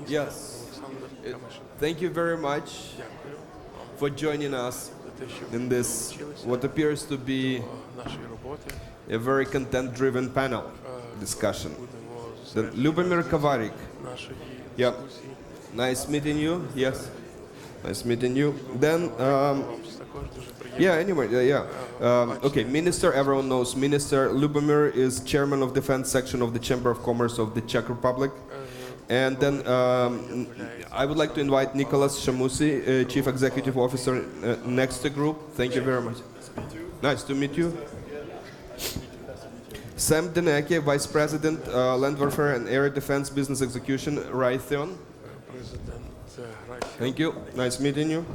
Yes. Thank you very much for joining us in this what appears to be a very content-driven panel discussion. Любомір Коварік. Yeah. Nice meeting you. Yes. Nice meeting you. Then, okay, Minister, everyone knows Minister. Любомір is chairman of defense section of the Chamber of Commerce of the Czech Republic. And then I would like to invite Nikola Šamoussy, Chief Executive Officer, next to group. Thank you very much. Nice to meet you. Sem Deneke, Vice President, Land Warfare and Air Defense Business Execution, Raytheon. Thank you. Nice meeting you.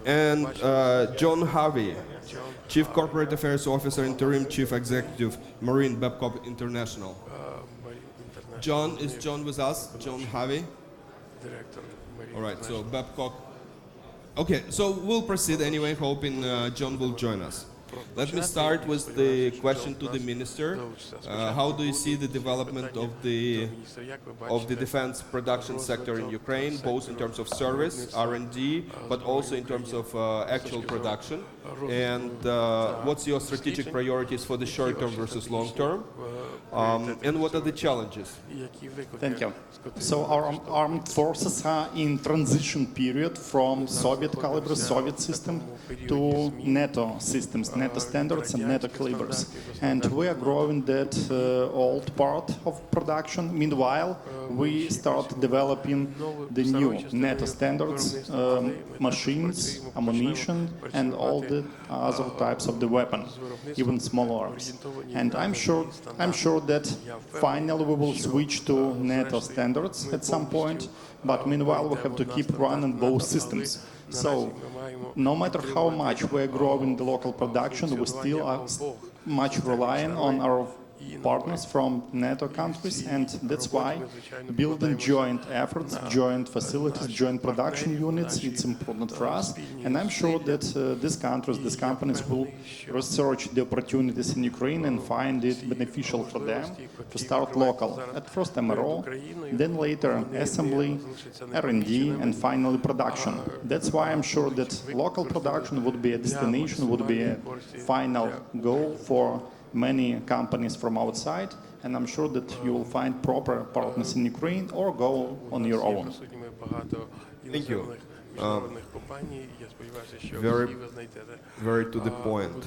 And John Howey, Chief Corporate Affairs Officer, Interim Chief Executive, Marine Babcock International. John, is John with us? John Howey? Director. All right, so Babcock. Okay, so we'll proceed anyway, hoping John will join us. Let me start with the question to the Minister. How do you see the development of the defense production sector in Ukraine, both in terms of service, R&D, but also in terms of actual production? And what's your strategic priorities for the short term versus long term? And what are the challenges? Thank you. So our armed forces are in transition period from Soviet caliber, Soviet system to NATO systems, NATO standards and NATO calibers. And we are growing that old part of production. Meanwhile, we start developing the new NATO standards, machines, ammunition, and all the other types of the weapon, even smaller arms. And I'm sure that finally we will switch to NATO standards at some point, but meanwhile we have to keep running both systems. So no matter how much we're growing the local production, we still are much relying on our partners from NATO countries, and that's why building joint efforts, joint facilities, joint production units, it's important for us. And I'm sure that these countries, these companies will research the opportunities in Ukraine and find it beneficial for them to start local. At first MRO, then later assembly, R&D, and finally production. That's why I'm sure that local production would be a destination, would be a final goal for many companies from outside, and I'm sure that you will find proper partners in Ukraine or go on your own. Thank you. Very to the point.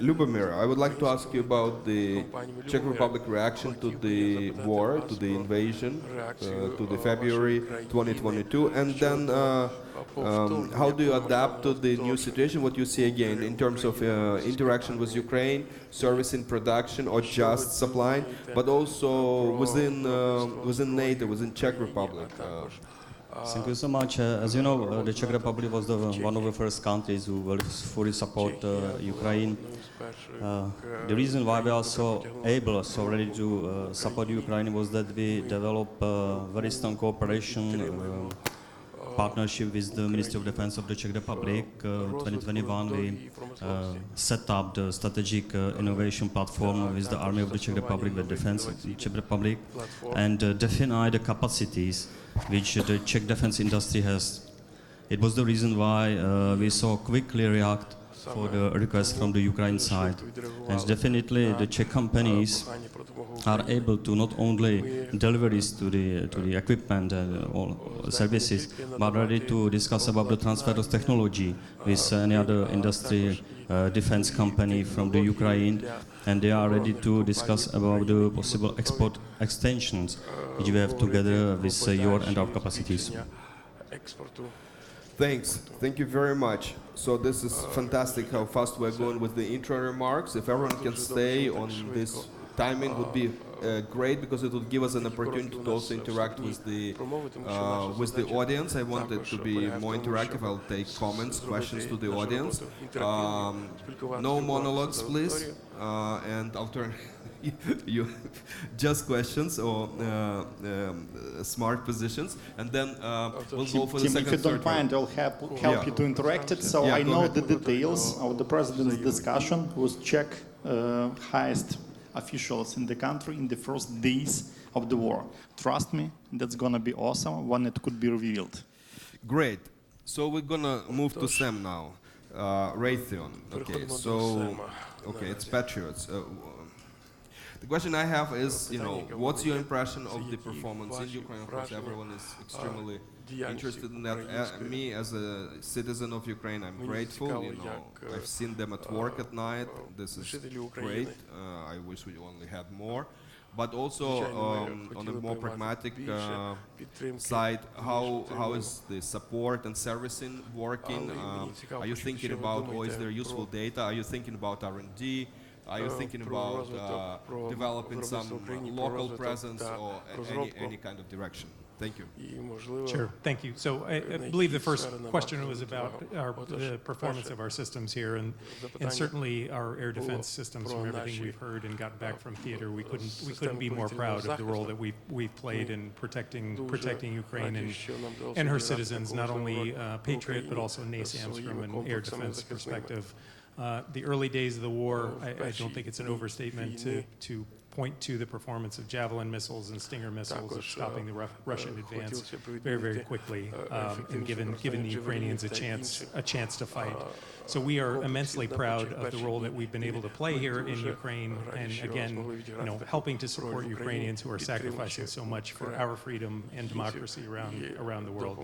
Любомир, I would like to ask you about the Czech Republic reaction to the war, to the invasion, to the February 2022, and then how do you adapt to the new situation, what you see again in terms of interaction with Ukraine, service in production or just supply, but also within NATO, within Czech Republic? Thank you so much. As you know, the Czech Republic was one of the first countries who will fully support Ukraine. The reason why we are so able, so ready to support Ukraine was that we developed very strong cooperation, partnership with the Ministry of Defense of the Czech Republic. 2021 we set up the strategic innovation platform with the Army of the Czech Republic, the Defense of the Czech Republic, and define the capacities which the Czech defense industry has. It was the reason why we so quickly react for the request from the Ukraine side. And definitely the Czech companies are able to not only deliver this to the equipment and all services, but ready to discuss about the transfer of technology with any other industry, defense company from the Ukraine, and they are ready to discuss about the possible export extensions which we have together with your and our capacities. Thanks. Thank you very much. So this is fantastic how fast we're going with the intro remarks. If everyone can stay on this timing would be great, because it would give us an opportunity to also interact with the audience. I want it to be more interactive. I'll take comments, questions to the audience. No monologues, please. And after you just questions or smart positions, and then we'll go for the second. If you don't mind, I'll help you to interact it. So I know the details of the president's discussion with Czech highest officials in the country in the first days of the war. Trust me, that's gonna be awesome when it could be revealed. Great. So we're gonna move to Sam now. Raytheon. Okay, so it's Patriots. The question I have is, what's your impression of the performance in Ukraine? Of course, everyone is extremely interested in that. Me, as a citizen of Ukraine, I'm grateful. I've seen them at work at night. This is great. I wish we only had more. But also, on a more pragmatic side, how is the support and servicing working? Are you thinking about, or is there useful data? Are you thinking about R&D? Are you thinking about developing some local presence or any kind of direction? Thank you. Sure, thank you. So I believe the first question was about the performance of our systems here, and certainly our air defense systems, from everything we've heard and got back from theater, we couldn't be more proud of the role that we've played in protecting Ukraine and her citizens, not only Patriot, but also NASAMS from an air defense perspective. The early days of the war, I don't think it's an overstatement to point to the performance of Javelin missiles and Stinger missiles of stopping the Russian advance very, very quickly, and giving the Ukrainians a chance to fight. So we are immensely proud of the role that we've been able to play here in Ukraine, and again, helping to support Ukrainians who are sacrificing so much for our freedom and democracy around the world.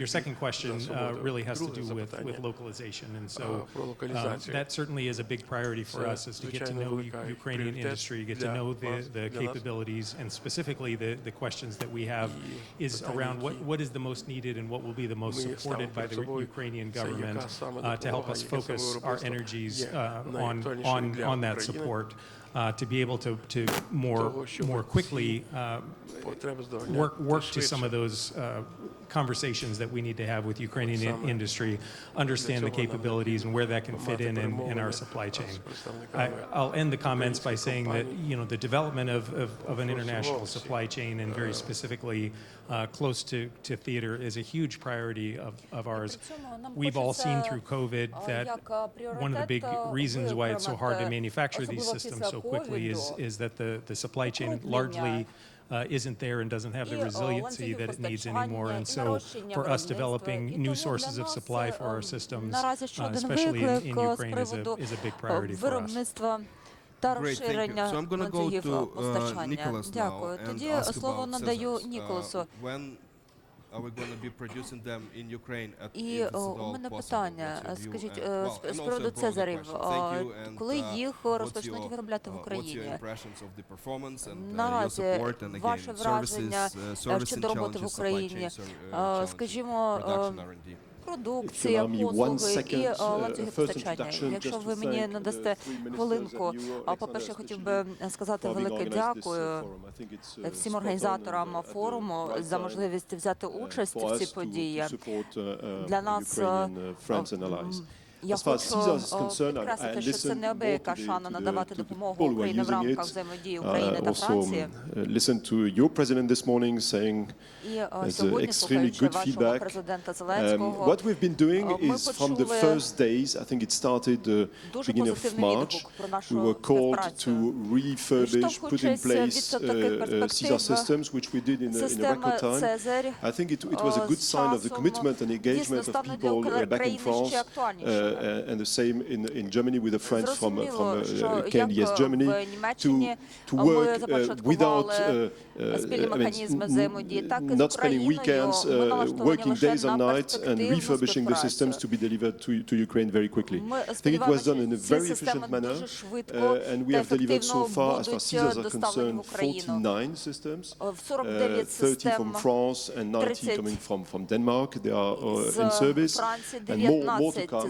Your second question really has to do with localization, and so that certainly is a big priority for us, is to get to know Ukrainian industry, get to know the capabilities, and specifically the questions that we have is around what is the most needed and what will be the most supported by the Ukrainian government to help us focus our energies on that support, to be able to more quickly work to some of those conversations that we need to have with Ukrainian industry, understand the capabilities and where that can fit in our supply chain. I'll end the comments by saying that the development of an international supply chain, and very specifically close to theater, is a huge priority of ours. We've all seen through COVID that one of the big reasons why it's so hard to manufacture these systems so quickly is that the supply chain largely isn't there and doesn't have the resiliency that it needs anymore. And so for us, developing new sources of supply for our systems, especially in Ukraine, is a big priority for us. Та розширення ланцюгів постачання. Nicholas Дякую. now, Тоді and ask слово about надаю scissors. Ніколасу. When are we going to be producing them in Ukraine at І if this is у all мене possible? питання, What's your view? скажіть, And з also приводу a broader Цезарів, question. Thank you, and, коли їх what's розпочнуть your- виробляти в what's your Україні? impressions of the performance and your Наразі support, and again, ваше враження services щодо роботи в challenges, supply Україні, chain challenges, скажімо, production, R&D. продукція, послуги і ланцюги постачання. Якщо ви мені надасте хвилинку, по-перше, я хотів би сказати велике дякую всім організаторам форуму за можливість взяти участь в цій події. Для нас я хочу підкреслити, що це неабияка шана надавати допомогу Україні в рамках взаємодії України та Франції. І сьогодні, слухаючи вашого президента Зеленського, What we've been doing is from the first days, I think it started beginning of March, we were called to refurbish, put in place Caesar systems, which we did in a record time. I think it was a good sign of the commitment and engagement of people back in France, and the same in Germany with the friends from KNDS Germany, to work without not spending weekends, working days and nights, and refurbishing the systems to be delivered to Ukraine very quickly. I think it was done in a very efficient manner, and we have delivered so far, as far as Caesars are concerned, 49 systems, 30 from France and 90 coming from Denmark. They are in service, and more to come.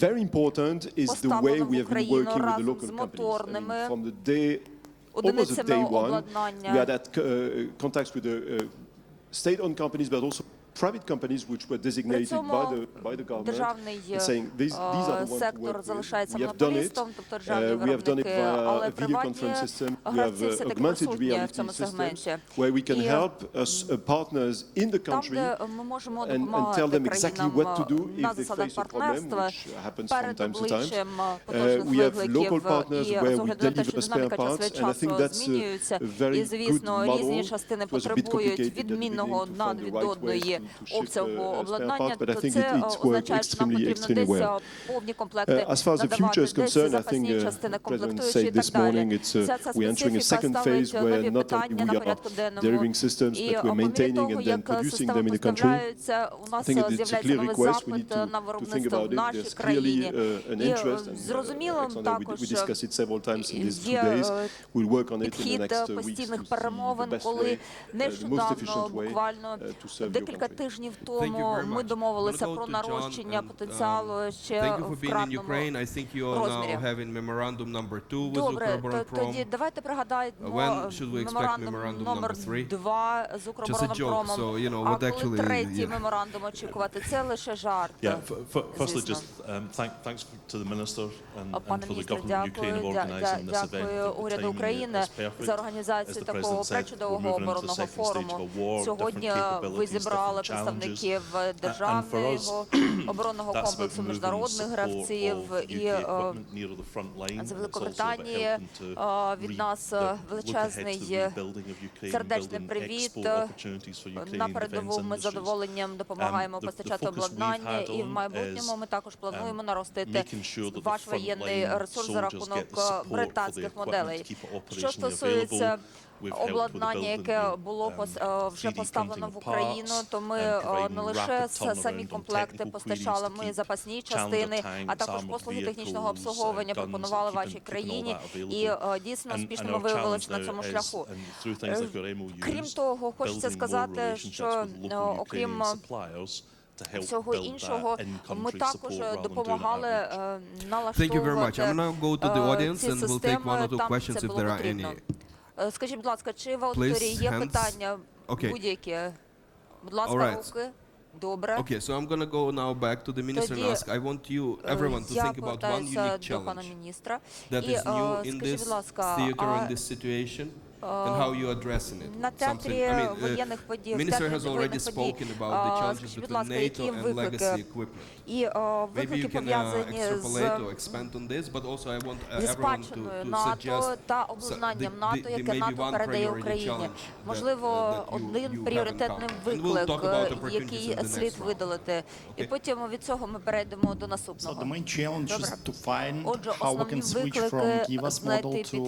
Very important is the way we have been working with the local companies. I mean, from the day, almost the day one, we had contacts with the state-owned companies, but also private companies which were designated by the government, державний saying these are the ones to сектор work with. залишається We have done it. монополістом, тобто державні We have done it виробники, via але a video приватні conference system. We have гравці все-таки augmented присутні в reality цьому systems сегменті. where we can І help partners in the там, country де ми можемо and tell допомагати them exactly what to do країнам на if they засадах face a problem, партнерства which happens from перед time to time. обличчям поточних We have local викликів partners і where з we огляду на те, deliver що spare динаміка час parts, від and I think часу that's змінюється. a very І, good звісно, різні model. частини It was a bit потребують complicated at the відмінного beginning to над find the від right ways одної to ship обсягу spare обладнання, parts, but I то think це it's worked означає, що нам extremely потрібно десь well. повні комплекти As far as the надавати, future is десь concerned, I запасні think частини President комплектуючі і said так this далі. morning Вся ця we're entering a специфіка second ставить phase where нові not питання only на we are порядку денному. delivering systems, І but we're по мірі maintaining того, and then як producing системи them in the country. поставляються, у нас I think it's a з'являється clear новий request. We запит need на to think виробництво about в it. нашій There's країні. clearly an І interest, and зрозуміло Alexander, також we discussed it several times in these 2 є days. We'll work on it in the підхід next weeks постійних to see перемовин, the best коли way, the most нещодавно, efficient way буквально to serve your декілька country. тижнів you тому very ми much. домовилися We'll go про to John нарощення and, потенціалу ще Thank you for в being in кратному Ukraine. I think you are now розмірі. having memorandum number 2 with Добре, Ukроборонпром. тоді давайте пригадаємо When should we expect меморандум memorandum номер number 3? 2 з Укроборонпромом. so, you know, А what коли actually, третій yeah. меморандум очікувати? Це лише жарт. Yeah, firstly, звісно. just thanks to the Minister and Пане for the міністре, government of Ukraine дякую, of organising this event. дякую уряду України за організацію такого пречудового оборонного форуму. Сьогодні ви зібрали представників державного оборонного комплексу, міжнародних гравців і з Великобританії від нас величезний сердечний привіт. На передову ми з задоволенням допомагаємо постачати обладнання, і в майбутньому ми також плануємо наростити ваш воєнний ресурс за рахунок британських моделей. Що стосується обладнання, яке було вже поставлено в Україну, то ми не лише самі комплекти постачали, ми запасні частини, а також послуги технічного обслуговування пропонували вашій країні, і дійсно успішно ми виявилися на цьому шляху. Крім того, хочеться сказати, що окрім всього іншого, ми також допомагали налаштовувати ці системи там, де це було потрібно. Скажіть, будь ласка, чи в аудиторії є питання будь-які? Будь ласка, руки. Добре. Okay, so I'm going to go now back to the minister and ask. I want you, everyone, to think about one unique challenge that is new in this theater, in this situation. And how you addressing it? На театрі воєнних подій, Minister has already spoken about the challenges between NATO and legacy equipment. І Maybe виклики you can пов'язані extrapolate or expand on this, but also I want everyone to НАТО та обладнанням НАТО, яке НАТО передає Україні. Можливо, один пріоритетний виклик, який слід видалити. І потім від цього ми перейдемо до наступного. Отже, основні виклики знайти підхід,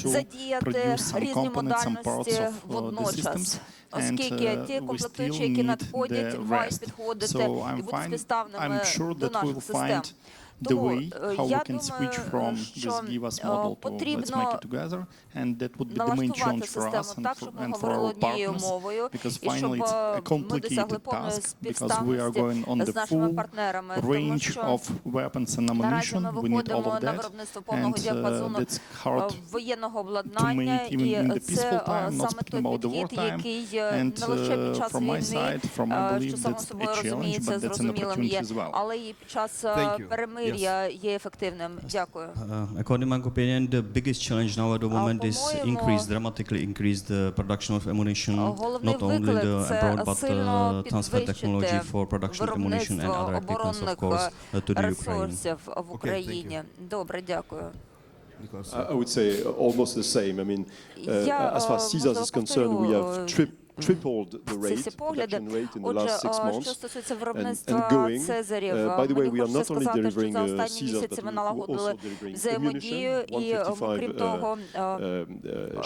задіяти різні модальності водночас, оскільки ті комплектуючі, які надходять, мають підходити і бути співставними до наших систем. Тому я думаю, що потрібно налаштувати систему так, щоб ми говорили однією мовою, і щоб ми досягли повної співставності з нашими партнерами, тому що наразі ми виходимо на виробництво повного діапазону воєнного обладнання, і це саме той підхід, який не лише під час війни, що само собою розуміється, зрозумілим є, але і під час перемир'я є ефективним. Дякую. According to my opinion, the biggest challenge now at the moment is dramatically increase the production of ammunition, not only the abroad but transfer technology for production of ammunition and other equipment, of course, to the Ukraine. В Україні. Добре, дякую. I would say almost the same. I mean, as far as Caesars is concerned, we have tripled the production rate in the last 6 months and going. By the way, we are not only delivering Caesars, but we are also delivering ammunition, 155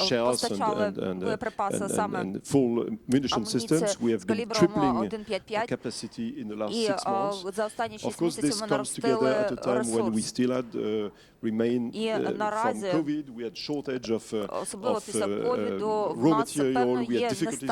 shells and full munition systems. We have been tripling the capacity in the last 6 months. Of course, this comes together at a time when we still had remain from COVID. We had shortage of raw material. We had difficulties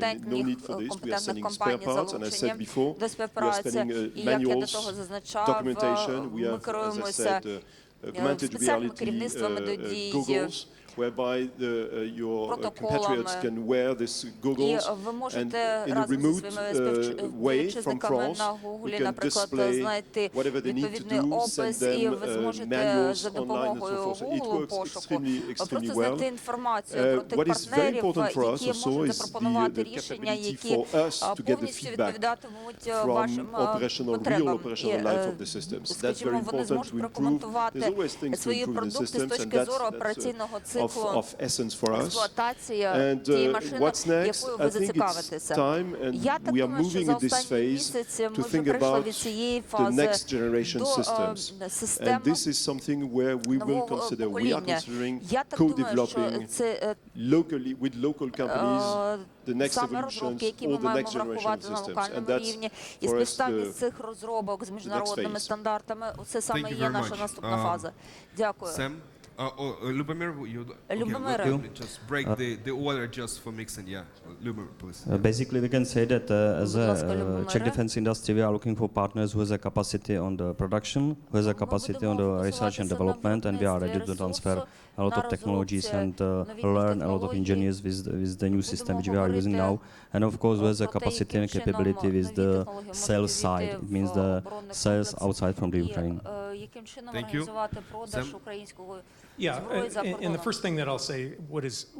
need for this. We are sending spare parts, and I said before, до we are співпраці. spending І як я до manuals, того зазначав, documentation. We ми have, as I керуємося said, augmented спеціальними reality керівництвами до дій, goggles whereby your compatriots can wear these goggles, І ви and можете in a разом зі remote своїми way from співвітчизниками France, на you Гуглі, can наприклад, display знайти whatever they need to відповідний do, send опис, і them ви зможете manuals за online and so допомогою forth. So it Google works пошуку extremely просто well. знайти інформацію про What тих is very партнерів, important for us які also можуть is запропонувати the рішення, capability які for us to get the повністю feedback відповідатимуть from вашим real потребам. operational life of the systems. That's very Скажімо, вони important зможуть to improve. прокоментувати There's always things to свої improve in the продукти з systems, and точки зору that's операційного циклу of essence for us. експлуатації And тієї машини, what's next? якою I ви think it's зацікавитеся. time, and Я так we are думаю, що moving за in this останні phase місяці ми to вже think прийшли about від цієї the фази next generation до systems. And систем this is something where we will нового consider, we are покоління. considering Я так думаю, що co-developing це locally with local companies the next саме розробки, evolutions, які all ми the маємо next generation врахувати на systems. And локальному that's рівні. І for us співставність цих розробок з міжнародними phase. стандартами, це саме Thank you є very наша much. наступна фаза. Дякую. Sam, Любомир, Любомир. let me just break the order just for mixing. Yeah, Любомир, please. Basically, we can say that as Будь ласка, a Любомире. Czech defense industry, we are looking for partners who has a capacity on the production, who has a capacity on the research and development, and we are ready to transfer a lot of technologies and learn a lot of engineers with the new system which we are using now. And of course, who has a capacity and capability with the sales side. It means the sales outside from the Ukraine. Яким чином Thank you. організувати продаж Sam? українського Yeah, зброї за and the кордоном? first thing that I'll say,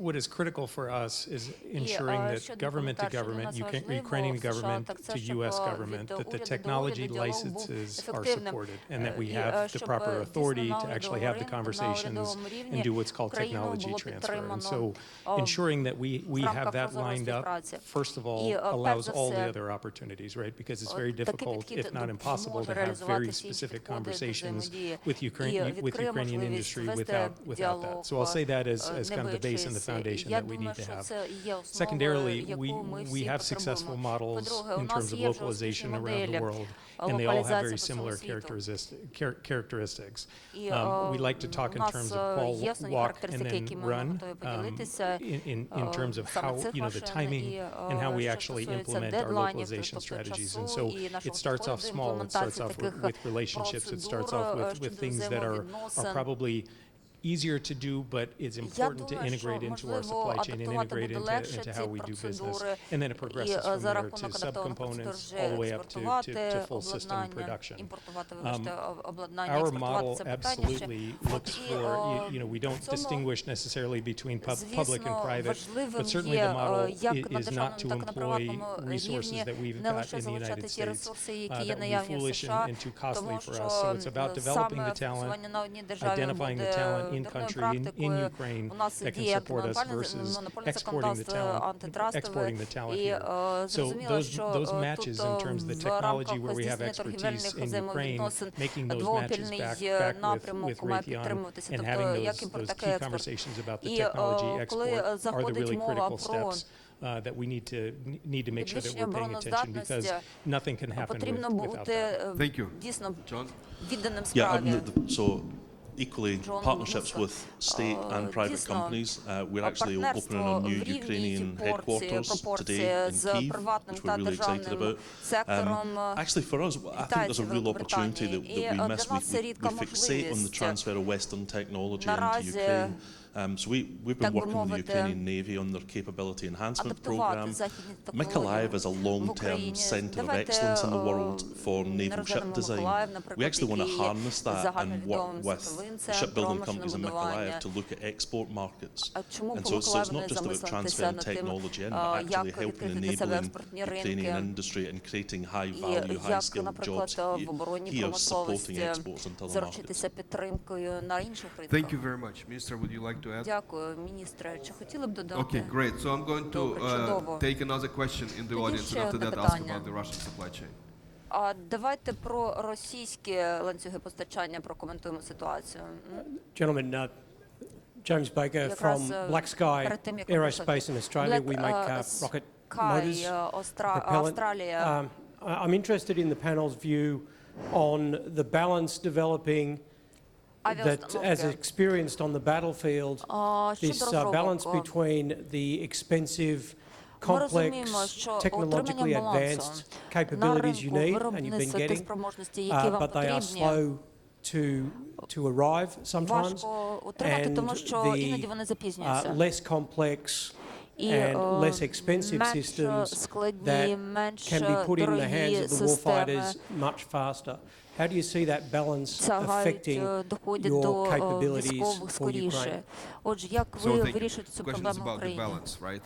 what is critical for us is ensuring that щодо government to перше, для government, нас важливо Ukrainian в США, government так це, to щоб U.S. від government, that the уряду до technology уряду діалог був licenses are ефективним. supported, and that we І, have the щоб, proper дійсно, authority на to actually have the урядовому conversations рівні and do what's called Україну technology було transfer. And підтримано, so ensuring that we в have рамках that прозорої lined up, співпраці. first of all, І, перш allows за all the все, other opportunities, right? Because it's very такий difficult, підхід if not impossible, to допоможе have реалізувати very всі інші specific підходи до conversations взаємодії with і with відкриє Ukrainian можливість industry вести without діалог, that. So I'll say that as kind of the base and the не foundation боячись. Я that we думаю, need to що have. це є основа, Secondarily, яку ми we всі have successful потребуємо. models По-друге, у in нас terms of є вже localization успішні around the моделі world, and they all have локалізації very по всьому similar світу. characteristics. І We like to talk у in нас terms of crawl, є основні walk, and характеристики, then які ми run, готові поділитися. in terms of саме how, цих the машин timing і, and how we що actually стосується implement our дедлайнів, localization тобто strategies. And часу so і нашого it starts off підходу до small, it starts імплементації off таких with relationships, it starts off процедур with щодо things that are взаємовідносин. probably easier to do, but it's Я important to думаю, integrate що into our можливо supply chain and адаптувати integrate буде легше into ці how we do business. процедури, And then it progresses і from за there to рахунок адаптованих процедур subcomponents вже all the way up to експортувати full system обладнання, production. імпортувати, вибачте, обладнання, Our експортувати model це питання ще. absolutely От looks і, for, we don't в цьому, distinguish necessarily between public and звісно, private, важливим but certainly є the model як на is not to державному, так і на employ приватному resources рівні that we've не got лише in the залучати United ті States ресурси, які that є would be наявні в foolish США, and too costly тому for us. So it's що about developing саме the talent, працювання на одній державі identifying the буде talent in дурною country, in практикою. Ukraine У нас that can діє support us versus монопольне exporting the законодавство, talent, антитрастове, exporting the talent і here. So зрозуміло, що those matches in terms of the тут в technology рамках where we have здійснення expertise торгівельних in Ukraine, взаємовідносин making those matches двопільний back with напрямок має Raytheon підтримуватися, and тобто having як імпорт, those так і key експорт. conversations about the І technology export коли are the заходить really мова critical про steps that we need to make sure that підвищення we're paying attention because обороноздатності, nothing can happen потрібно without бути that. Thank you. дійсно John? відданим Yeah, справі. so equally John, partnerships будь with state and private дійсно, companies. We're actually opening партнерство our new в рівній Ukrainian headquarters пропорції today in з Kyiv, приватним which та we're really excited державним about. сектором Actually, for us, I think there's a real opportunity that we miss. We fixate on the transfer of Western technology into наразі Ukraine. So we've been так би working with the мовити, Ukrainian Navy on their capability enhancement адаптувати program. західні Mykolaiv технології is a в long-term Україні. center of Давайте, excellence in the world for не naval ship розглянемо design. Миколаїв, We наприклад, actually want to який harness that and work загальновідомим with світовим the shipbuilding центром companies in Mykolaiv машинобудування. to look at export markets. А чому And по so it's Миколаєву not не just about замислитися transferring над тим, technology in, but як actually helping відкрити для себе enabling експортні Ukrainian ринки, industry and creating і high-value, як, high-skilled наприклад, jobs в оборонній here, supporting промисловості exports into other markets. заручитися підтримкою на інших Thank ринках. you very much. Minister, would you like to add? Дякую, міністре. Чи хотіли б додати? Okay, great. So I'm going to Добре, чудово. take another question in the Тоді audience, and ще after одне that ask питання. about the Russian supply chain. А давайте про російські ланцюги постачання прокоментуємо ситуацію. Gentlemen, James Baker Якраз, from Black Sky перед тим, як ви Aerospace in Australia. We make rocket motors, propellant. Австралія. I'm interested in the panel's view on the balance developing that, as experienced on the battlefield, this balance between the expensive, complex, technologically advanced capabilities you need and you've been getting, but they are slow to to arrive sometimes, важко отримати, and тому що іноді вони запізнюються. less complex І and less expensive менш systems складні, that менш can be put in the дорогі hands of the системи warfighters much faster. How do you see that balance сягають, affecting доходять your до capabilities військових for скоріше. Ukraine? Отже, як So ви thank you. вирішуєте цю Questions проблему в about the Україні? balance, right?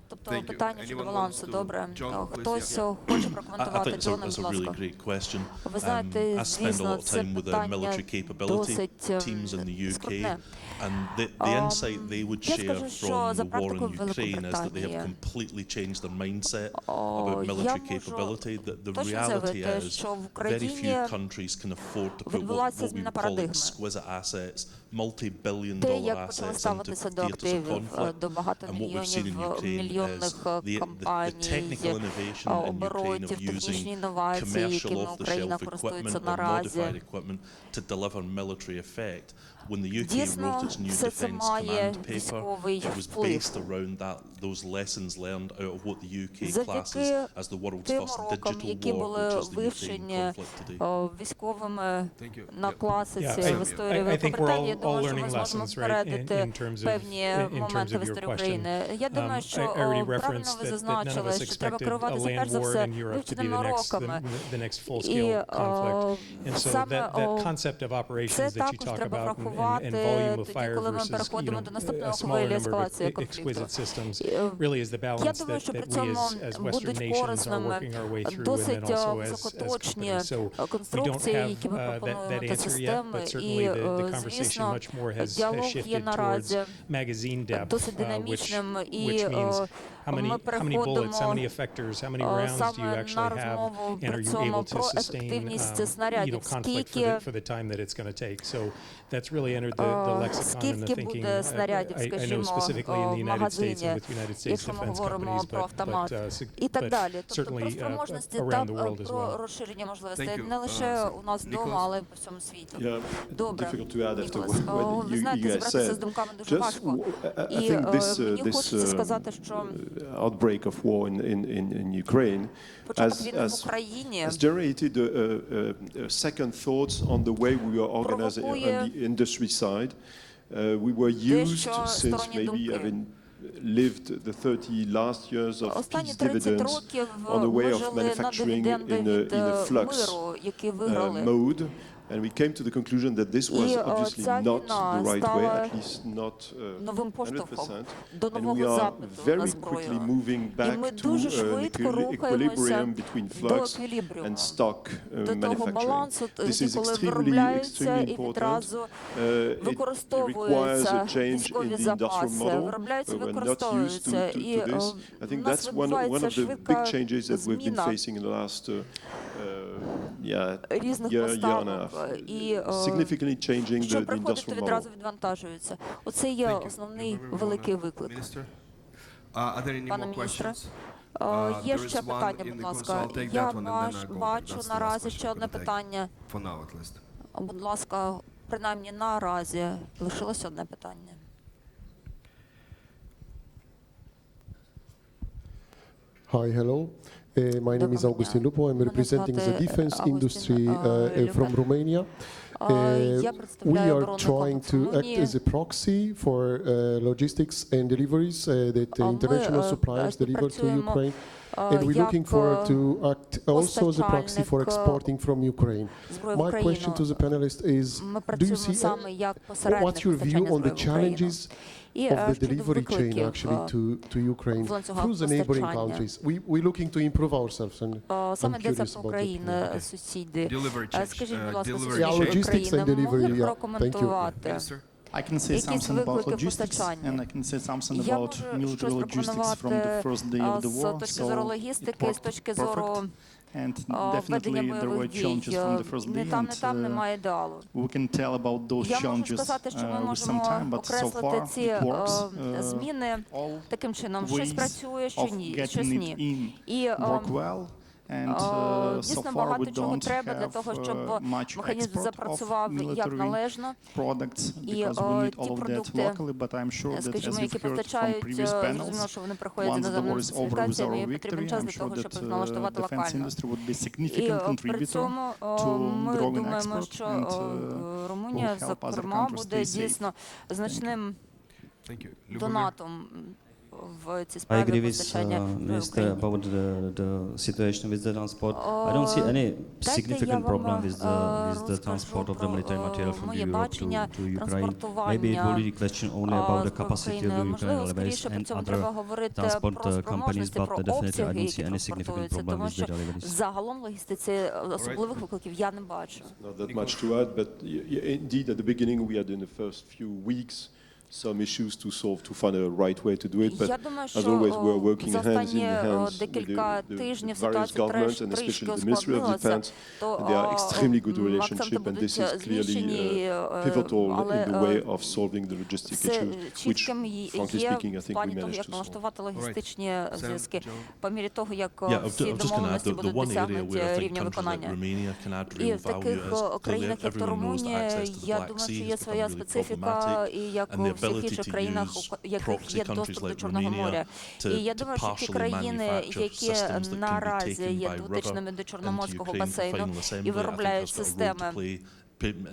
Тобто Thank you. питання щодо Anyone балансу. wants to- Добре. John, please, Хтось yeah. хоче I прокоментувати. think Джоне, that's будь a really ласка. great question. Ви знаєте, I spend a звісно, lot of це time with the питання military capability досить teams in the UK, скрутне. and the insight they would Я share скажу, що from за the war практикою in в Ukraine is that they have Великобританії completely changed their mindset я about military можу capability. The точно reality заявити, is що в very Україні few countries can afford to put відбулася what we зміна would call парадигми. exquisite assets, multi-billion Те, dollar як почали assets into ставитися до theatres of активів, conflict. до And what we've seen in багатомільйонних, Ukraine is мільйонних the компаній, technical innovation in Ukraine оборотів, of технічні using інновації, commercial якими Україна off-the-shelf користується equipment or наразі. modified equipment to deliver military effect. When the UK Дійсно, wrote its new все це defence має command paper, військовий it was вплив. based around those lessons learned out of what the UK classes Завдяки as the world's тим first урокам, digital які war, були which is the Ukraine вивчені conflict today. військовими Thank you. на Yeah. класиці Yeah, в історії I think we're Великобританії, я all думаю, що learning ми зможемо lessons, right, впередити in terms of- певні in terms моменти of в your історії question. України. Я думаю, що I already правильно referenced ви that none of зазначили, us що треба expected a керуватися перш land за war все in Europe to be вивченими уроками. the next І full-scale conflict. And so саме that concept of це operations that you також talk треба about and врахувати volume of тоді, fire коли ми versus, переходимо до a наступної smaller хвилі number ескалації of конфлікту. exquisite systems really is the Я balance думаю, що при that we цьому as Western будуть nations are корисними working our way through, and then досить also as високоточні companies. So we don't конструкції, have які ми that пропонуємо, та answer yet, системи. but І, certainly the conversation звісно, much more has діалог є shifted towards наразі magazine depth, досить which динамічним, і means how ми many bullets, how переходимо many effectors, how many rounds do you саме на actually have, розмову and are при you цьому able to про sustain ефективність снарядів. conflict Скільки for the time that it's going to take. So that's really entered the lexicon and the скільки thinking. буде снарядів, I know скажімо, specifically in the в United States and магазині, with United States якщо ми defense говоримо companies, про автомат і так далі. Тобто про certainly спроможності around та the world as про well. розширення можливостей Thank you. не лише у нас вдома, Nicholas? але й по всьому світі. Yeah, Добре, difficult to add after Ніколас, what ви знаєте, you guys зібратися з said. думками дуже Just, важко. I І think мені хочеться сказати, що outbreak of war in Ukraine початок війни в Україні has generated second thoughts on the way we are organizing on the industry side. We were used since maybe having lived the 30 last years of останні peace 30 dividends років on the way ми of жили на manufacturing дивіденди in від a flux миру, який виграли. mode. And we came to the conclusion that this was obviously ця not війна the right way, стала at least not новим поштовхом 100%. до And we нового are запиту на very зброю. quickly moving І ми back дуже to швидко an рухаємося equilibrium between до flux еквілібріуму, and stock до того manufacturing. балансу, This is коли extremely, виробляються extremely і important. відразу It requires використовуються a change in військові the industrial запаси, model. виробляються і We're not used використовуються. to І this. I think у нас that's one of відбувається the big швидка changes that we've been зміна facing in the last різних year and a поставок, half. і Significantly changing що the приходить, то industrial model. відразу відвантажується. Оце є основний великий виклик. Minister? Are there any Пане more міністре, questions? є There ще is one питання, in будь the ласка. console. Take Я that one and then I go. бачу That's the наразі last ще question одне for the day. питання. For now, at least. Будь ласка, принаймні наразі лишилось одне питання. Hi, hello. My name is Augustin Lupo. I'm representing the defense industry from Romania. We are trying to act as a proxy for logistics and deliveries that international suppliers deliver to Ukraine. And we're looking forward to act also as a proxy for exporting from Ukraine. My question to the panelists is, do you see, what's your view on the challenges of the delivery chain actually to Ukraine through the neighboring countries? We're looking to improve ourselves, and Саме I'm йдеться curious про about Україну, that. сусіди. Delivery chain. Скажіть, будь ласка, Delivery сусіди chain. Yeah, logistics and України delivery, могли б yeah. прокоментувати? Minister? I can say Якісь something about виклики logistics, постачання. and I can say something Я about можу military щось logistics from the first day of the з war. точки So зору it логістики, з worked точки зору perfect. And ведення definitely there were бойових дій. challenges from the first Не day, там, не там and немає ідеалу. we can tell about those Я можу challenges сказати, що ми with some можемо time, but so окреслити far ці it works. зміни All таким чином, щось ways працює, of щось getting it ні. in І work well. And so Дійсно, far we багато чого don't треба для того, have щоб much механізм export of запрацював як military належно. products І because we need ті all of that продукти, locally, but I'm sure that as скажімо, які you've heard from постачають, previous зрозуміло, panels, що вони проходять з once the war іноземними is over with спеціфікаціями, our і потрібен victory, час I'm для sure того, that щоб налаштувати defense локально. industry would be a І significant при contributor цьому to ми growing думаємо, export що and Румунія, will help other зокрема, countries буде stay safe. дійсно значним Thank you. Любомір? донатом в цій I справі agree with постачання в Minister Україні. about the situation with the transport. I don't see any significant problem with the transport of the military material from Europe to Ukraine. Maybe it will be a question only about the capacity of the Ukrainian railways and other transport companies, but definitely I don't see any significant problem with the deliveries. Загалом логістиці особливих викликів я не бачу. Not that much to add, but indeed at the beginning we had in the first few weeks some issues to solve to find a right way to do it, but Я думаю, as always що we're working за hand in останні hand with декілька the тижнів various ситуація governments and трішки especially the Ministry of ускладнилася, Defense. They are extremely good relationship and this is clearly pivotal in the way of solving the logistic issues, which frankly speaking I в think we плані того, managed як to solve. налаштувати логістичні зв'язки по мірі того, як Yeah, I всі was just going to add домовленості the будуть one area досягнуті where I think рівня countries like виконання. Romania can add І real в value таких is clearly країнах, як то everyone knows that Румунія, access to the я Black думаю, що Sea є has своя become really специфіка, problematic, і як and у the всіх ability інших to країнах, use у яких proxy є countries доступ до like Чорного моря. Romania І я to думаю, що ті partially країни, manufacture які systems that can be наразі taken є by дотичними river до into Чорноморського Ukraine for басейну final assembly, і I think виробляють has got a role to системи, play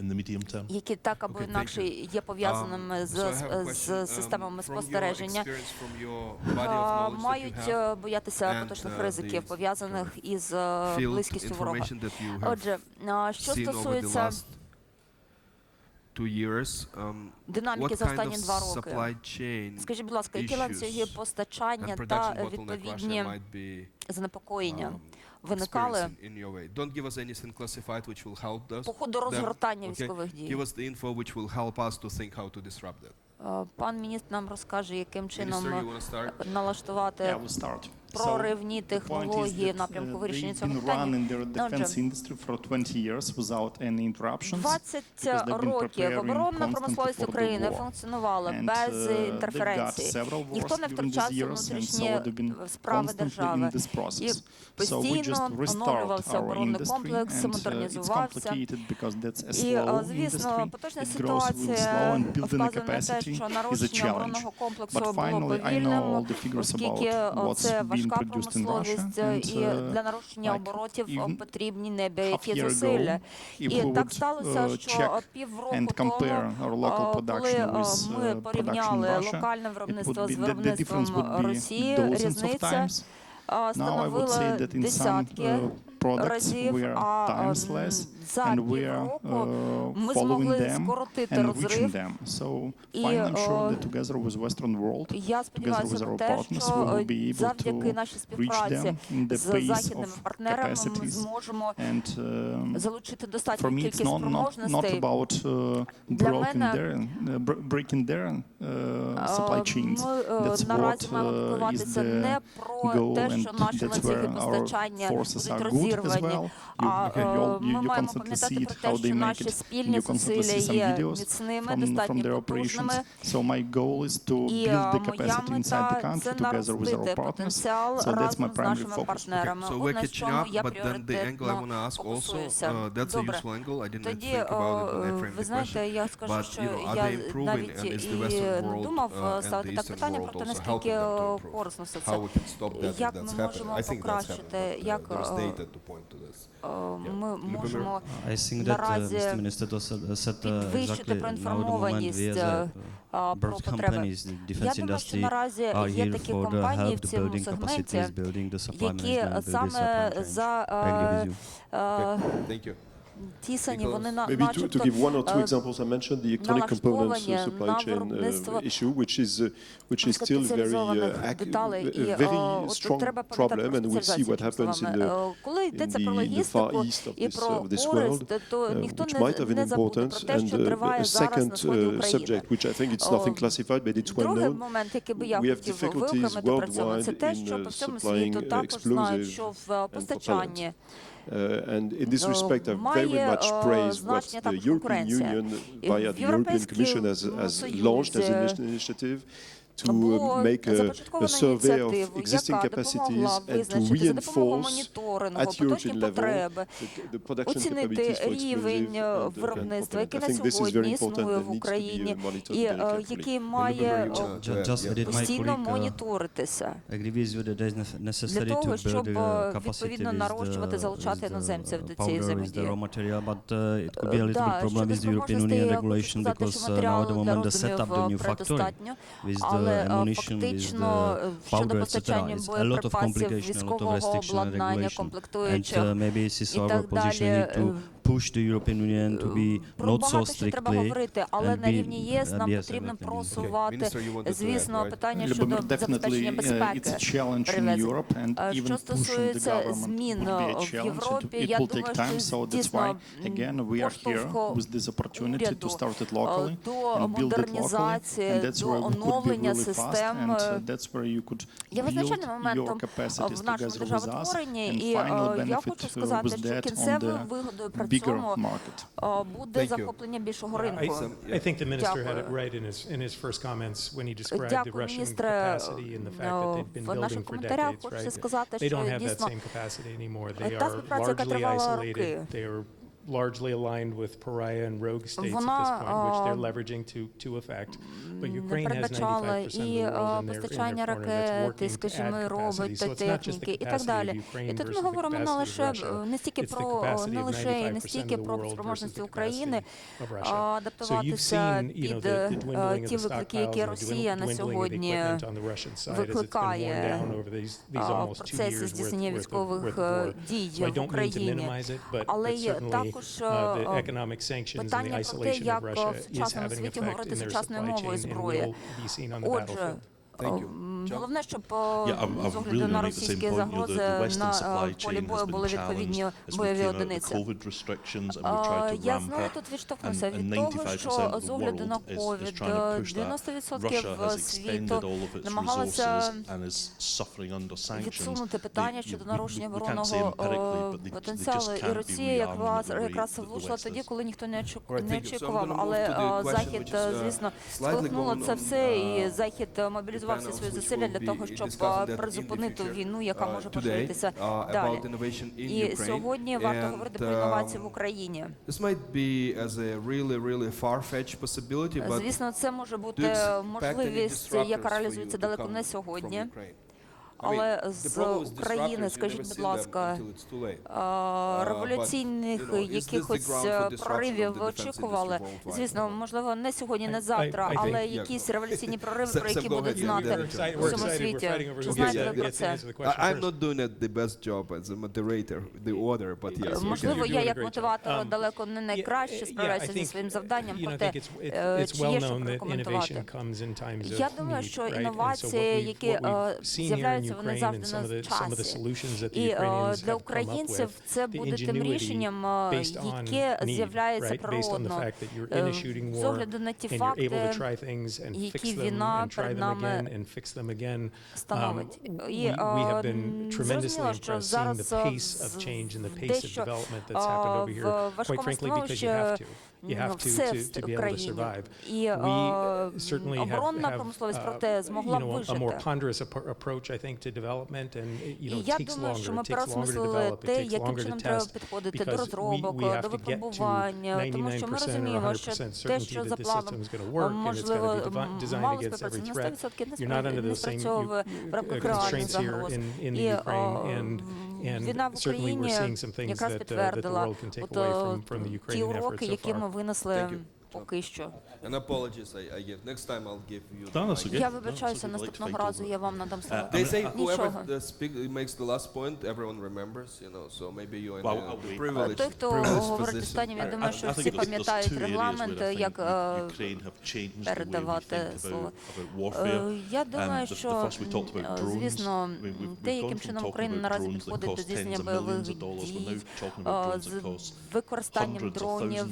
in the medium term. які так або Okay, thank інакше you. є пов'язаними So I have a з question, системами from your спостереження, experience, from your body of knowledge that you мають have, боятися and, поточних the ризиків, пов'язаних із field близькістю ворога. information that you have Отже, що seen over the стосується last 2 years, динаміки what за kind останні of 2 роки, supply chain скажіть, будь ласка, які ланцюги issues постачання and та production bottleneck відповідні Russia might be занепокоєння виникали experiencing in your way? Don't give us anything classified which will help us. по ходу them, розгортання okay? військових дій? Give us the info which will help us to think how to disrupt that. Пан міністр нам розкаже, яким чином Minister, you want to start? налаштувати Yeah, we'll start. проривні технології в напрямку вирішення цього питання. Отже, 20 років оборонна промисловість України функціонувала без інтерференцій. Ніхто не втручався в внутрішні справи держави. І постійно оновлювався оборонний комплекс, модернізувався. І, звісно, поточна ситуація вказує на те, що нарощення оборонного комплексу було повільним, оскільки це важка промисловість, і для нарощення оборотів потрібні неабиякі зусилля. І так сталося, що півроку тому, коли ми порівняли локальне виробництво з виробництвом Росії, різниця становила десятки разів, а за півроку ми змогли скоротити розрив. І я сподіваюся на те, що завдяки нашій співпраці з західними партнерами ми зможемо залучити достатню кількість спроможностей. Для мене ми наразі маємо піклуватися не про те, що наші ланцюги постачання будуть розірвані, а ми маємо пам'ятати про те, що наші спільні зусилля є міцними, достатньо потужними. І моя мета – це наростити потенціал разом з нашими партнерами. От на чому я пріоритетно фокусуюся. Добре, тоді, ви знаєте, я скажу, що я навіть і не думав ставити так питання про те, наскільки корисно все це. Як ми можемо покращити, як ми можемо наразі підвищити проінформованість про потреби. Я думаю, що наразі є такі компанії в цьому сегменті, які саме тисані, вони начебто налаштовані на виробництво спеціалізованих деталей. І от треба пам'ятати про спеціалізацію. Коли йдеться про логістику і про користь, то ніхто не забуде про те, що триває зараз на сході України. Другий момент, який би я хотів виокремити про цьому, це те, що по всьому світу також знають, що в постачанні and in this respect, I very much praise what the European Union via the European Commission has launched as an initiative to make a survey of existing capacities and to reinforce at European level the production capabilities for explosive and виробництва, яке I на think this is сьогодні very important існує and в needs to be Україні monitored і very carefully. який має постійно colleague, моніторитися agree with you that there's для necessary того, to щоб build capacity відповідно with нарощувати, залучати the іноземців до цієї powder, with the взаємодії. raw material, but it could be a little bit Да, problem щодо with the European спроможностей, Union я хочу regulation сказати, because що now at the матеріалу для moment the setup the new роздумів factory предостатньо, with the але ammunition, with фактично the щодо powder, etc. постачання It's a lot of боєприпасів, complication, a lot of військового restriction and обладнання, regulation. And комплектуючих maybe this is і our так position. We need to далі. push the European Union to be Про not so багато що треба strictly говорити, але and на be- рівні ЄС нам yes, потрібно exactly. просувати, Minister, you wanted to add, звісно, right? питання щодо Любомир, definitely забезпечення it's безпеки a challenge in перевезень. Europe and even Що pushing the стосується government змін would be a в challenge. Європі, It я will думаю, take time, що so that's why дійсно again we are here поштовх with this opportunity to уряду start it locally до and build it locally, модернізації, and that's до where we could be оновлення really fast, систем and that's where you could є build визначальним your моментом capacities в нашому together with us, державотворенні, and і final я benefit хочу сказати, with що that on кінцевою the вигодою при bigger цьому market. буде Thank you. захоплення більшого I, ринку. I think the minister had it Дякую. right in his first comments when he described the Дякую, Russian міністре. capacity and the fact that they've been В наших building for коментарях decades, хочеться right? сказати, They що don't have that дійсно same capacity anymore. They та are співпраця, яка largely тривала isolated. роки, They are largely aligned with pariah and rogue states at this вона point, which they're leveraging to effect. But не Ukraine has передбачала 95% of і the world in постачання their corner that's ракет, і, working to скажімо, add capacity. робот So та it's not just the техніки і так capacity of далі. Ukraine І тут versus ми the говоримо не capacity of лише Russia. не стільки It's the про capacity не of лише і не 95% стільки of the про world versus спроможності the України capacity of Russia. So you've адаптуватися seen, you know, під the dwindling of ті the виклики, stockpiles які and the Росія на dwindling of the сьогодні equipment on the Russian side as it's been worn викликає down over these almost 2 процесі years здійснення worth військових of war. дій So I в don't mean to Україні. minimize it, but Але є certainly також the economic sanctions and the питання про те, isolation of як Russia в is сучасному having світі effect говорити in their сучасною supply мовою chain and зброї. will be seen on the Отже, battlefield. головне, щоб I've з really огляду на want to make the same російські point. загрози The Western на supply полі chain бою has були been відповідні challenged as we бойові came out of the одиниці. COVID restrictions and we tried to Я ramp знову up. тут відштовхнуся And від того, 95% що of з the огляду на world is COVID trying to push that. 90% Russia has expended світу all of its намагалася resources and is suffering under sanctions. відсунути питання щодо нарушення We can't say empirically, оборонного but they потенціалу. just І can't be Росія rearming the якраз rate that the влучила West тоді, is. коли ніхто не Right, thank you. So I'm очікував. gonna move Але to the question, Захід, which is, звісно, slightly сколихнуло going це on, все, і Захід мобілізував всі panels свої which зусилля will для be того, щоб discussing that in the призупинити future, війну, яка може today, поширитися about далі. innovation in І Ukraine. сьогодні варто And, говорити про інновації в Україні. This might be as a really far-fetched possibility, but Звісно, це може do you бути expect any можливість, disruptors яка for реалізується you to далеко come не from сьогодні. Ukraine? Але the з problem with України, disruptors, you скажіть, never будь see them ласка, until it's too late. революційних But, you know, is this the якихось ground for disruption проривів of the defense очікували. industry worldwide? Звісно, можливо, не сьогодні, не I завтра, think- але Yeah, якісь go. революційні прориви, Sam, про які go будуть ahead, yeah, знати yeah, в усьому світі. Чи знаєте ви про це? I'm not doing the best job as a moderator, the order, but yes. you Можливо, can. я як мотиватор далеко не найкраще справляюся зі своїм завданням, проте чи є що прокоментувати. Я думаю, що інновації, які з'являються, вони завжди на часі. І для українців це буде тим рішенням, яке з'являється природно, з огляду на ті факти, які війна перед нами становить. І зрозуміло, що зараз дещо в важкому становищі все в Україні. І оборонна промисловість, проте, змогла б вижити. І я думаю, що ми переосмислили те, яким чином треба підходити до розробок, до випробування, тому що ми розуміємо, що те, що за планом, можливо, мало співпрацює, на 100% не спрацьовує в рамках реальних загроз. І війна в Україні якраз підтвердила ті уроки, які ми винесли поки що. And apologies I give. Next time I'll give you. Я вибачаюся, наступного разу я вам надам слово. They say Нічого. whoever makes the last point, everyone remembers, you know. So maybe you're in a privileged Той, хто говорить position. останнім, я думаю, що всі пам'ятають регламент, як передавати слово. Я думаю, що, звісно, те, яким чином Україна наразі підходить до здійснення бойових дій, з використанням дронів,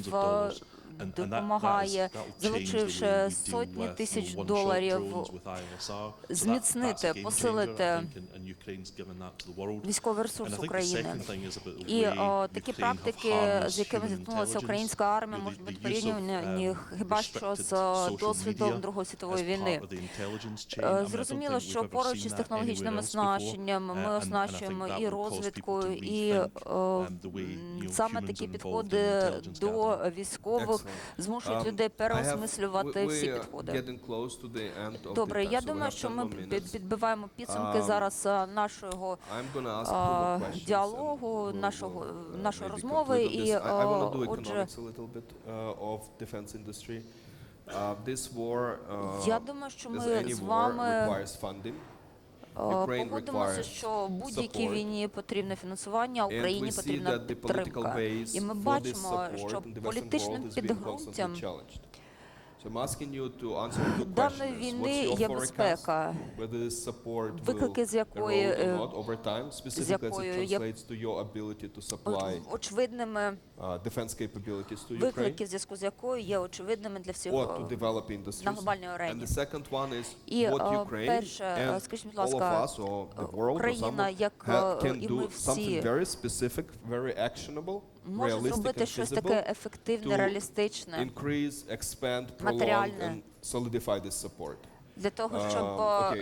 допомагає, залучивши сотні тисяч доларів, зміцнити, посилити військовий ресурс України. І такі практики, з якими зіткнулася українська армія, можуть бути порівняні хіба що з досвідом Другої світової війни. Зрозуміло, що поруч із технологічним оснащенням ми оснащуємо і розвідку, і саме такі підходи до військових змушують людей переосмислювати всі підходи. Добре, я думаю, що ми підбиваємо підсумки зараз нашого діалогу, нашої розмови, і отже, я думаю, що ми з вами погодимося, що будь-якій війні потрібне фінансування, а Україні потрібна підтримка. І ми бачимо, що політичним підґрунтям даної війни є безпека, виклики з якою є очевидними, виклики, в зв'язку з якою є очевидними для всіх на глобальній арені. І перше, скажіть, будь ласка, Україна, як і ми всі, може зробити щось таке ефективне, реалістичне, матеріальне, для того, щоб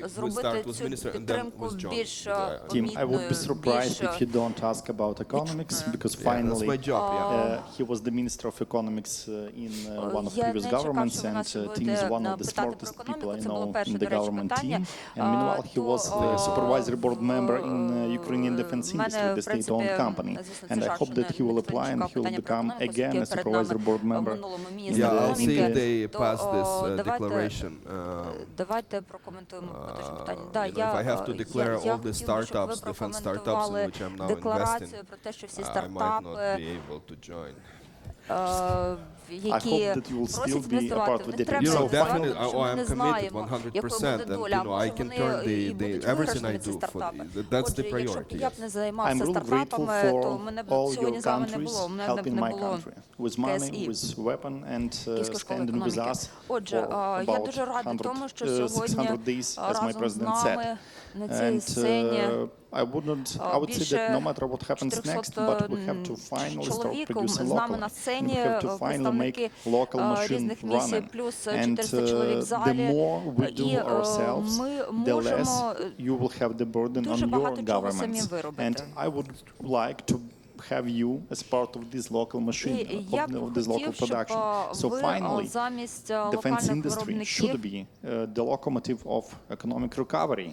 зробити цю підтримку більш помітною, I would be surprised if you don't ask about economics, because finally he was the Minister of Economics in one of previous governments, and Tim is one of the smartest people I know in the government team. And meanwhile, he was the supervisory board member in Ukrainian defense industry, the state-owned company. And I hope that he will apply and he will become again a supervisory board member in the see they passed this declaration. Давайте прокоментуємо поточне питання. If I have to declare all the startups, defense startups in which I'm now investing, про те, що всі I might стартапи, not be able to join. які просять інвестувати, в них треба інвестувати, тому що ми не знаємо, якою буде доля. Може, вони і будуть виграшними, ці стартапи. Отже, якщо б я б не займався стартапами, то мене б сьогодні з вами не було. Мене б не було КСІ, Київської школи економіки. Отже, я дуже радий тому, що сьогодні разом з нами на цій сцені I would say that no matter what happens next, but we have to finally start producing locally. And we have to finally make local machine running. And the more we do ourselves, the less you will have the burden on your governments. And I would like to have you as part of this local machine, of this local production. So finally, defense industry should be the locomotive of economic recovery.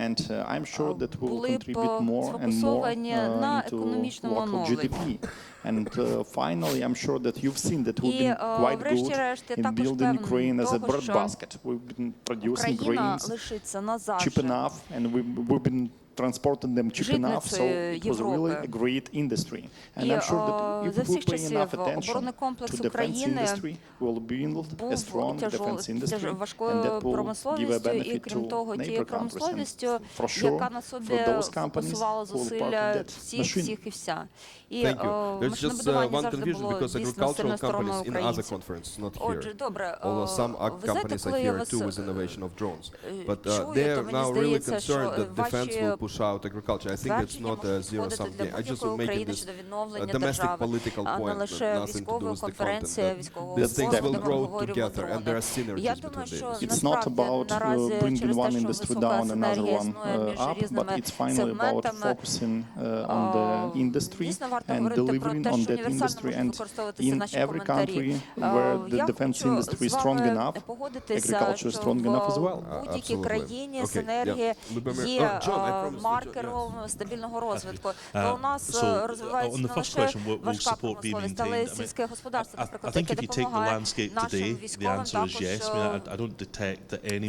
And I'm sure that we will contribute more and more into local GDP. And finally, I'm sure that you've seen that we've been quite good in building Ukraine as a breadbasket. We've been producing grains cheap enough, and we've been transporting them cheap enough, so it was really a great industry. And I'm sure that if we pay enough attention to defense industry, we will build a strong defense industry, and that will give a benefit to neighbor countries. And for sure, for those companies who will part of that machine. Thank you. There's just one confusion because agricultural companies in other conferences, not here. Although some ag companies are here too with innovation of drones. But they are now really concerned that defense will push out agriculture. I think it's not a zero-sum game. I just making this a domestic political point, nothing to do with the content. That things will grow together and there are synergies between these. It's not about bringing one industry down, another one up, but it's finally about focusing on the industry and delivering on that industry. And in every country where the defense industry is strong enough, agriculture is strong enough as well. Будь-якій країні синергія є маркером стабільного розвитку. То у нас розвивається не лише важка промисловість, але й сільське господарство, наприклад, яке допомагає нашим військовим також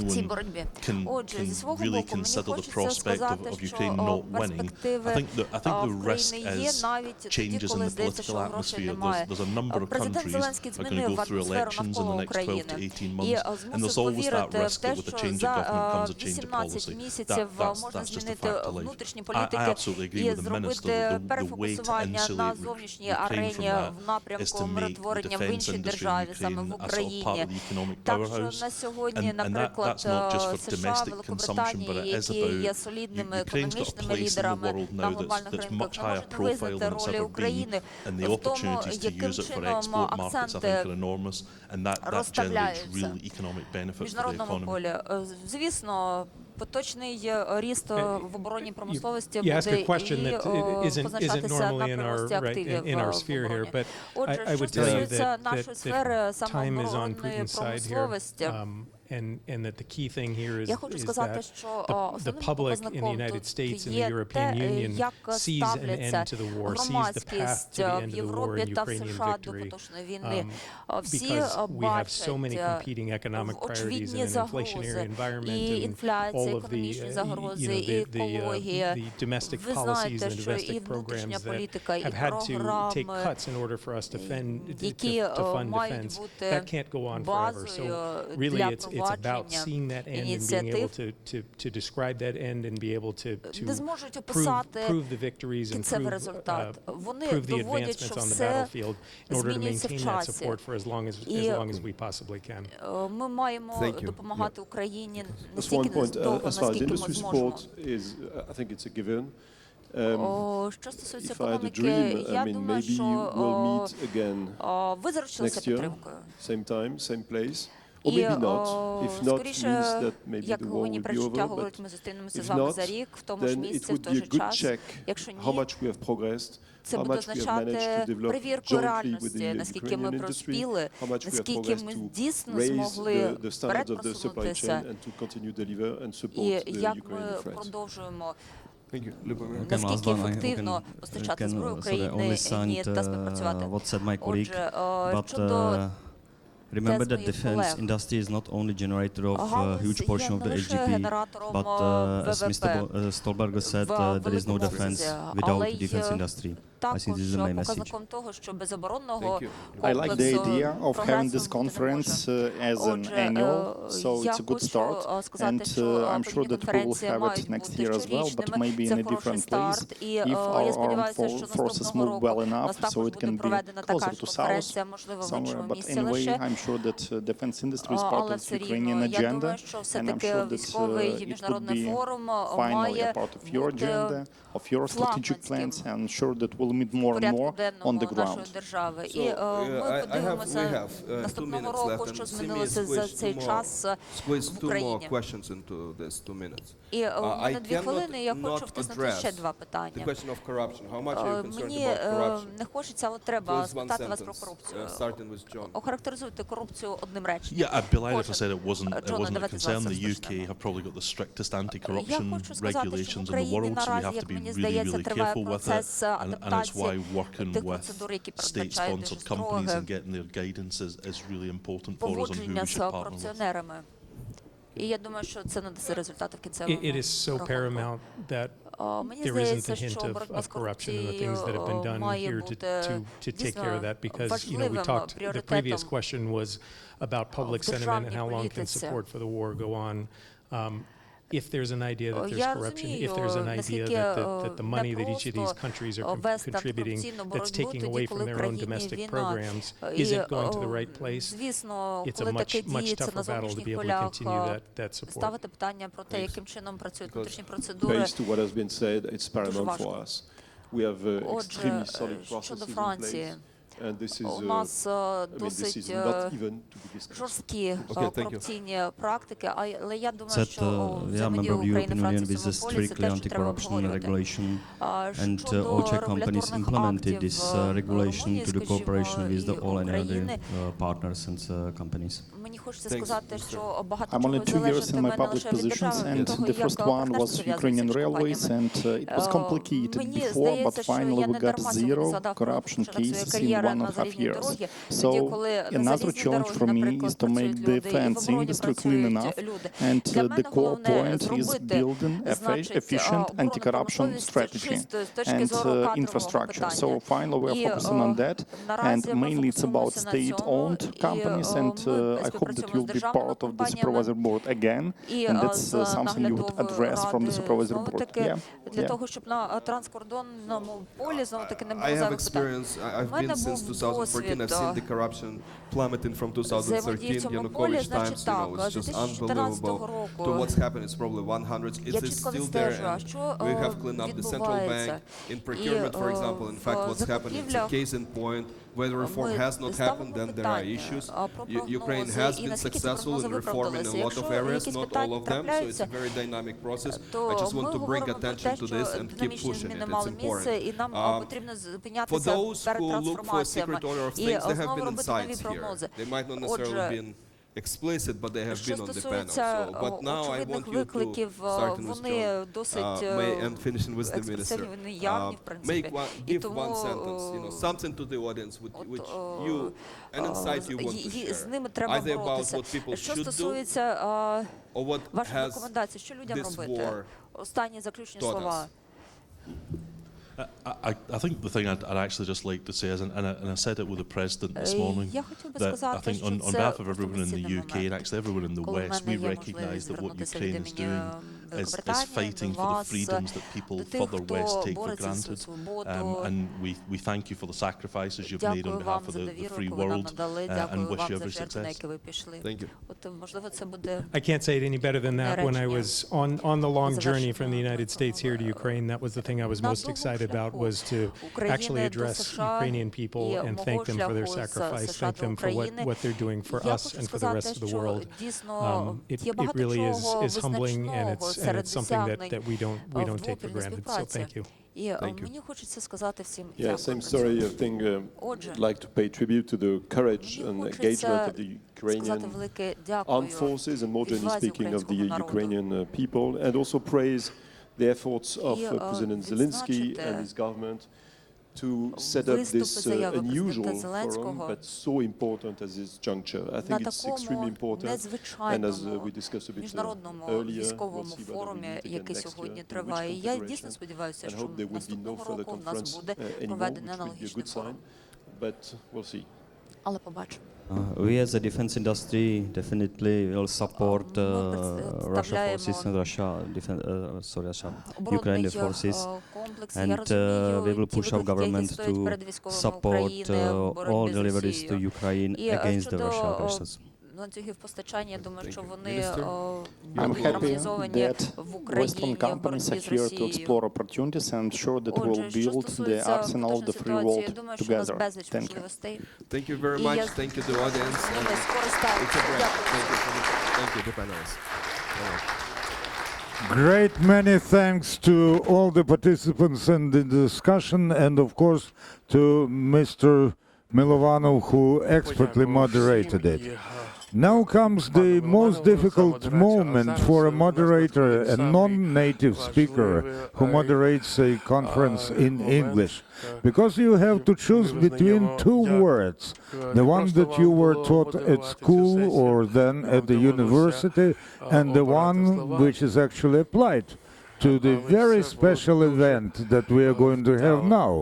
в цій боротьбі. Отже, зі свого боку, мені хочеться сказати, що перспективи України є навіть тоді, коли здається, що грошей немає. Президент Зеленський змінив атмосферу навколо України і змусив повірити в те, що за 18 місяців можна змінити contractor leave. внутрішні I політики absolutely agree і with the minister зробити that the way to перефокусування на insulate зовнішній Ukraine from арені that в is напрямку to make the миротворення в defence іншій industry in державі, саме в Ukraine a sort of part Україні. of the economic Так що powerhouse. на сьогодні, And наприклад, that's not just for США, domestic consumption, but Великобританія, it is які є about солідними Ukraine's got a економічними place in the лідерами world на now глобальних that's ринках, much не higher можуть не profile визнати than it's ролі ever України been, and the в тому, opportunities to яким use it for чином export markets, I think, акценти are enormous, and that generates розставляються real economic в benefits for the міжнародному economy. полі. Звісно, поточний ріст в оборонній промисловості You ask a буде question that isn't позначатися normally на in прирості our активів in our в sphere here, обороні. but Отже, I що would tell you стосується нашої that сфери саме time is on оборонної Putin's side here. промисловості, And that the key thing here я is хочу that сказати, що the основним public in the показником United тут States and the є European те, Union як sees an ставляться end to the war, sees the path громадськість to the в end of the war Європі and та в Ukrainian США до victory. поточної війни. Всі Because we have so many бачать competing economic priorities in очевидні an загрози, inflationary environment і and інфляція, all of the економічні загрози, і the екологія. domestic Ви policies знаєте, and що і domestic внутрішня programs політика, that і have had to take програми, cuts in order for us to які fund мають defense. бути That can't go on forever. So базою really для it's about впровадження seeing that end and being ініціатив, able to describe that end and be able to де зможуть описати prove the victories and кінцевий prove результат. Вони prove the доводять, що advancements on the все battlefield in order to змінюється в maintain that часі. support for as long as we possibly can. Ми маємо Thank you. допомагати Україні Just настільки one point, довго, as far as наскільки ми industry зможемо. support is, I think it's a given. Що стосується If I had a економіки, dream, я I mean, думаю, maybe що we'll meet again ви заручилися next year, підтримкою. same time, same place. Or І maybe not. If not, скоріше, means that maybe як the war мені will be перечуття over. говорить, But ми зустрінемося if з вами not, за рік, в тому ж then it місці, в would той be же a good час. check Якщо how ні, much we have progressed, це how буде much we have managed to означати develop перевірку jointly with реальності, the наскільки ми Ukrainian industry, проспіли, how much we have наскільки ми progressed to дійсно raise змогли the вперед standards of the supply просунутися, chain and to continue deliver and і support the як ми Ukrainian friends. продовжуємо Thank you. Любомір. наскільки ефективно постачати зброю Україні та співпрацювати. Отже, щодо Remember that моїх defense колег. industry is not only generator of a Галузь huge є portion of не the лише HDP, генератором but as Mr. Stolberger said, there is no defense without defense industry. I think this is the main message. показником того, що без оборонного Thank you. I like the комплексу idea of having this прогресу бути не conference може. as an Отже, annual, so я it's a good хочу start. сказати, And що I'm sure подібні that we will конференції have мають it next бути year as well, but щорічними. maybe in Це a хороший different place. старт. І If я our сподіваюся, armed що forces наступного move well року enough, нас також so it буде can be проведена closer така to ж south конференція, можливо, в somewhere. іншому But місці anyway, лише. I'm sure that defense industry is part Але of все the Ukrainian рівно, я agenda, думаю, що and I'm все-таки sure that військовий it would міжнародний be форум finally a має part of your бути agenda, of your strategic plans, and I'm sure that we'll meet more and порядку more on денному the нашої ground. держави. So, І ми we подивимося have 2 наступного minutes року, left, що and змінилося Simi за squeeze цей two час more в questions Україні. into this 2 minutes. І в I мене 2 cannot хвилини, я хочу not втиснути ще address 2 The питання. question of corruption. How much are you concerned Мені about corruption? не хочеться, але треба Please, one спитати вас про sentence, корупцію. starting with John. Охарактеризуйте корупцію одним реченням. Yeah, I'd be lying if I Кожен. said it wasn't Джоне, a давайте з concern. вас The UK розпочнемо. have probably got the strictest Я anti-corruption хочу сказати, що в regulations in the Україні world, so we наразі, have to як be мені really, здається, really триває careful with it. процес And it's why адаптації working тих with процедур, які передбачають дуже state-sponsored companies строге and getting their guidance is really important for us on who поводження we з should partner with. корупціонерами. І я думаю, що це надасть результати в кінцевому It is so рахунку. paramount that Мені there isn't здається, a hint що of боротьба з corruption in the things that have been корупцією done має here бути to take care of that, because важливим we talked, the previous пріоритетом question was about public sentiment and державній how long can політиці. support for the war go on. If there's an idea that there's Я corruption, if розумію, there's an idea наскільки that the money that each of these непросто countries are вести contributing, антикорупційну that's боротьбу taking тоді, away from коли their own країні domestic війна. programs, І, is it going to the right place? звісно, It's a коли таке much діється tougher на battle to зовнішніх be able to полях, continue that support. ставити питання про те, Thanks. яким чином працюють Because внутрішні процедури. Based to what has been said, it's paramount важко. for us. We have extremely Отже, solid processes щодо in Франції, place. And this is, у нас I mean, this досить is not even to be discussed. жорсткі Okay, thank you. корупційні практики, але я думаю, That що yeah, взаємодію member of the України, European Union Франції with в the цьому полі, це strictly те, що треба anti-corruption обговорювати. regulation, and Щодо all Czech companies регуляторних implemented актів this в regulation Румунії, to the скажімо, cooperation with the і all and other України. partners and companies. Мені хочеться Thanks, сказати, Mr. що багато I'm чого only 2 years залежить in від my мене public лише від positions, держави, and від того, the як first one партнерство was зав'язується Ukrainian з Railways, компаніями. and it was complicated Мені before, but здається, що finally я we не got дарма сьогодні zero згадав про corruption початок своєї cases in кар'єри 1.5 years. So another challenge for me is to make the defense industry clean enough, and the core point is building efficient anti-corruption strategy and infrastructure. So finally we are focusing on that, and mainly it's about state-owned companies, and I hope that you'll be part of the supervisory board again, and that's something you would address from the supervisory board. Для того, щоб на транскордонному полі знову таки не було I have зайвих питань. experience. I've been since 2014. I've seen the corruption plummeting from 2013. Yanukovych times, you know, it's just unbelievable. To what's happened, it's probably 100. It's still there. And we have cleaned up the central bank in procurement, for example. In fact, what's happening? It's a case in point. Where the reform has not happened, then there are issues. Ukraine has been successful in reforming a lot of areas, not all of them, so it's a very dynamic process. I just want to bring attention to this and keep pushing it. It's important. For those who look for a secret order of things, there have been insights here. They might not necessarily be explicit, but they have been on the panel. So, but now I want you to, starting with John, and finishing with the Minister, give one sentence, you know, something to the audience which you, an insight you want to share, either about what people should do, or what has this war taught us. I think the thing I'd actually just like to say is, and I said it with the President this morning, that I think on behalf of everyone in the UK and actually everyone in the West, we recognise that what Ukraine is doing is fighting for the freedoms that people further west take for granted. And we thank you for the sacrifices you've made on behalf of the free world, and wish you every success. Thank you. I can't say it any better than that. When I was on the long journey from the United States here to Ukraine, that was the thing I was most excited about, was to actually address Ukrainian people and thank them for their sacrifice, thank them for what they're doing for us and for the rest of the world. It really is humbling, and it's something that we don't take for granted. So thank you. Yeah, same story. I think I'd like to pay tribute to the courage and engagement of the Ukrainian armed forces, and more generally speaking of the Ukrainian people, and also praise the efforts of President Zelensky and his government to set up this unusual forum, but so important as this juncture. I think it's extremely important, and as we discussed a bit earlier, we'll see whether we meet again next year, in which configuration, and hope there will be no further conference anymore, which would be a good sign, but we'll see. We as a defense industry definitely will support Russia forces and Ukraine forces, and we will push our government to support all deliveries to Ukraine against the Russian aggressors. Ланцюгів постачання, я думаю, що вони I'm happy гармонізовані в that Україні Western в companies боротьбі are з here to Росією. explore opportunities, and I'm sure that we'll Отже, що build the стосується arsenal of the free ситуації, я world думаю, що у нас together. безліч Thank you. можливостей. Thank you very much. Thank you to the audience. And Ми скористаємося. it's a break. Дякую. Thank you to panelists. Great many thanks to all the participants in the discussion, and of course to Mr. Milovanov, who expertly moderated it. Now comes the most difficult moment for a moderator, a non-native speaker who moderates a conference in English, because you have to choose between two words, the one that you were taught at school or then at the university, and the one which is actually applied to the very special event that we are going to have now.